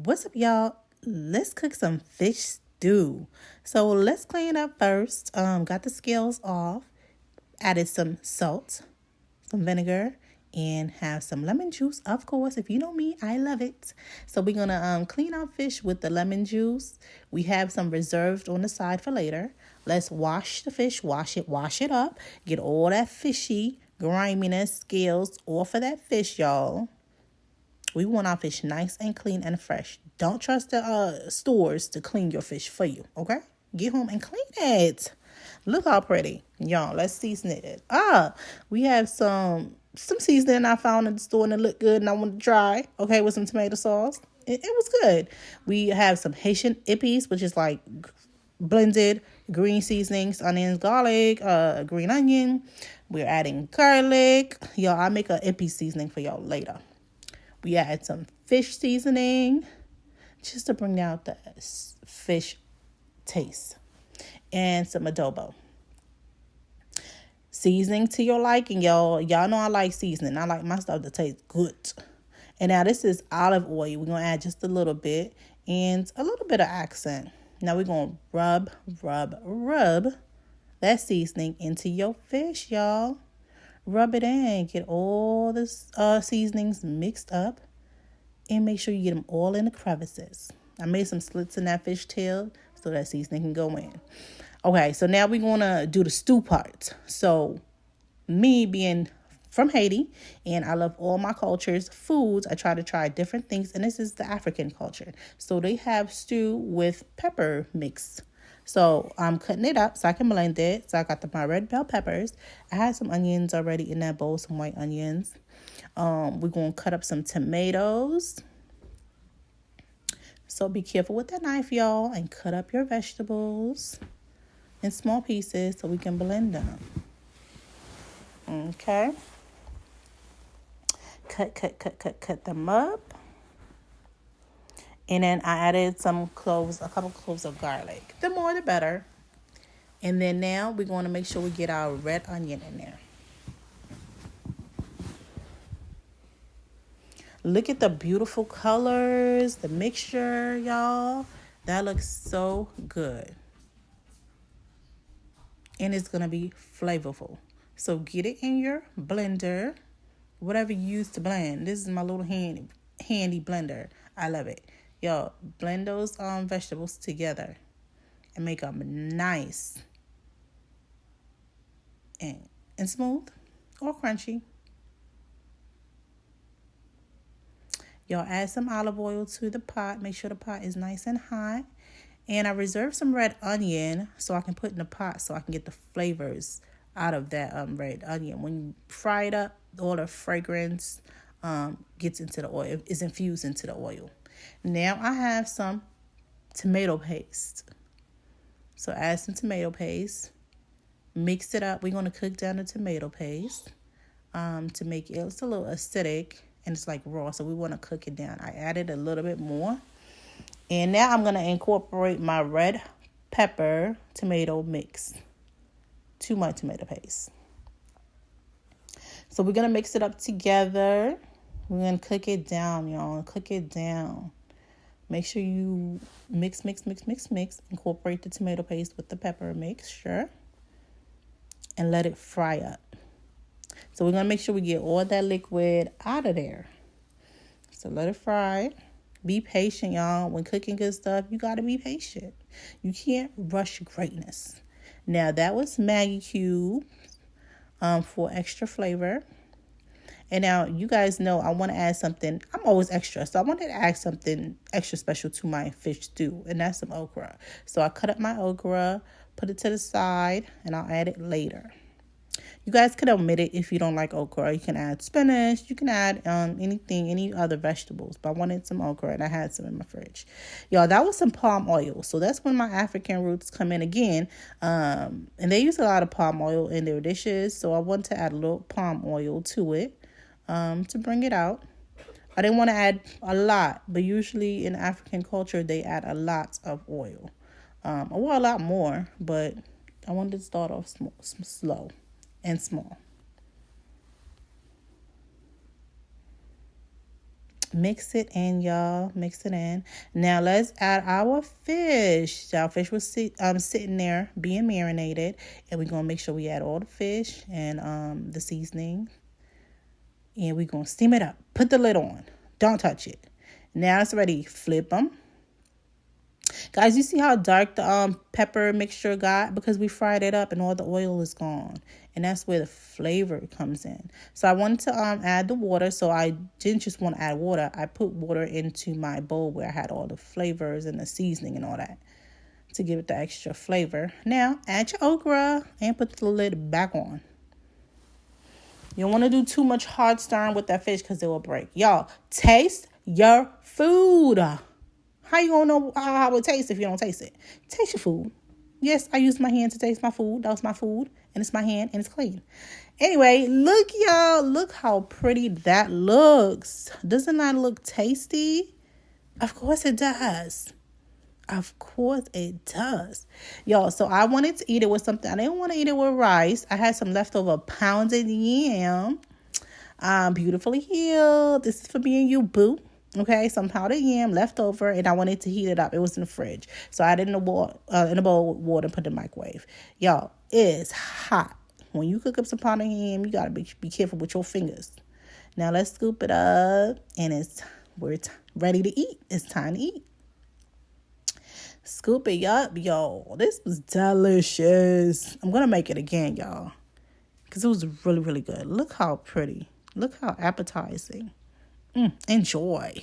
What's up, y'all? Let's cook some fish stew. So let's clean up first. Got the scales off. Added some salt, some vinegar, and have some lemon juice. Of course, if you know me, I love it. So we're gonna clean our fish with the lemon juice. We have some reserved on the side for later. Let's wash the fish. Wash it up. Get all that fishy griminess, scales off of that fish, y'all. We want our fish nice and clean and fresh. Don't trust the stores to clean your fish for you, okay? Get home and clean it. Look how pretty. Y'all, let's season it. We have some seasoning I found in the store and it looked good and I wanted to try, okay, with some tomato sauce. It was good. We have some Haitian ippies, which is like blended green seasonings, onions, garlic, green onion. We're adding garlic. Y'all, I'll make a ippy seasoning for y'all later. We add some fish seasoning just to bring out the fish taste and some adobo. Seasoning to your liking, y'all. Y'all know I like seasoning. I like my stuff to taste good. And now this is olive oil. We're going to add just a little bit and a little bit of accent. Now we're going to rub that seasoning into your fish, y'all. Rub it in. Get all the seasonings mixed up. And make sure you get them all in the crevices. I made some slits in that fish tail so that seasoning can go in. Okay, so now we're going to do the stew part. So me being from Haiti, and I love all my cultures, foods, I try to try different things. And this is the African culture. So they have stew with pepper mix. So I'm cutting it up so I can blend it. So I got my red bell peppers. I had some onions already in that bowl, some white onions. We're going to cut up some tomatoes. So be careful with that knife, y'all, and cut up your vegetables in small pieces so we can blend them. Okay. Cut them up. And then I added some cloves, a couple cloves of garlic. The more, the better. And then now we're going to make sure we get our red onion in there. Look at the beautiful colors, the mixture, y'all. That looks so good. And it's going to be flavorful. So get it in your blender, whatever you use to blend. This is my little handy blender. I love it. Y'all, blend those vegetables together and make them nice and smooth or crunchy. Y'all add some olive oil to the pot. Make sure the pot is nice and hot. And I reserved some red onion so I can put in the pot so I can get the flavors out of that red onion. When you fry it up, all the fragrance gets into the oil, is infused into the oil. Now I have some tomato paste. So add some tomato paste. Mix it up. We're going to cook down the tomato paste to make it, it's a little acidic and it's like raw. So we want to cook it down. I added a little bit more. And now I'm going to incorporate my red pepper tomato mix to my tomato paste. So we're going to mix it up together. We're going to cook it down, y'all. Cook it down. Make sure you mix. Incorporate the tomato paste with the pepper mixture. And let it fry up. So we're going to make sure we get all that liquid out of there. So let it fry. Be patient, y'all. When cooking good stuff, you got to be patient. You can't rush greatness. Now, that was Maggi cubes for extra flavor. And now, you guys know I want to add something. I'm always extra. So I wanted to add something extra special to my fish stew. And that's some okra. So I cut up my okra, put it to the side, and I'll add it later. You guys can omit it if you don't like okra. You can add spinach. You can add any other vegetables. But I wanted some okra, and I had some in my fridge. Y'all, that was some palm oil. So that's when my African roots come in again. And they use a lot of palm oil in their dishes. So I want to add a little palm oil to it to bring it out. I didn't want to add a lot. But usually in African culture, they add a lot of oil. Or a lot more. But I wanted to start off slow and small. Mix it in, y'all. Mix it in. Now let's add our fish. Our fish was sitting there being marinated, and we're gonna make sure we add all the fish and the seasoning, and we're gonna steam it up. Put the lid on. Don't touch it. Now it's ready. Flip them. Guys, you see how dark the pepper mixture got? Because we fried it up and all the oil is gone. And that's where the flavor comes in. So I wanted to add the water. So I didn't just want to add water. I put water into my bowl where I had all the flavors and the seasoning and all that to give it the extra flavor. Now, add your okra and put the lid back on. You don't want to do too much hard stirring with that fish because it will break. Y'all, taste your food. How you gonna know how it tastes if you don't taste it? Taste your food. Yes, I used my hand to taste my food. That was my food. And it's my hand and it's clean. Anyway, look, y'all. Look how pretty that looks. Doesn't that look tasty? Of course it does. Of course it does. Y'all, so I wanted to eat it with something. I didn't want to eat it with rice. I had some leftover pounded yam. Beautifully healed. This is for me and you, boo. Okay, some powdered yam left over, and I wanted to heat it up. It was in the fridge, so I did in a bowl with water and put in the microwave. Y'all, it's hot. When you cook up some powdered yam, you gotta be careful with your fingers. Now let's scoop it up, and we're ready to eat. It's time to eat. Scoop it up, y'all. This was delicious. I'm gonna make it again, y'all, because it was really, really good. Look how pretty. Look how appetizing. Enjoy.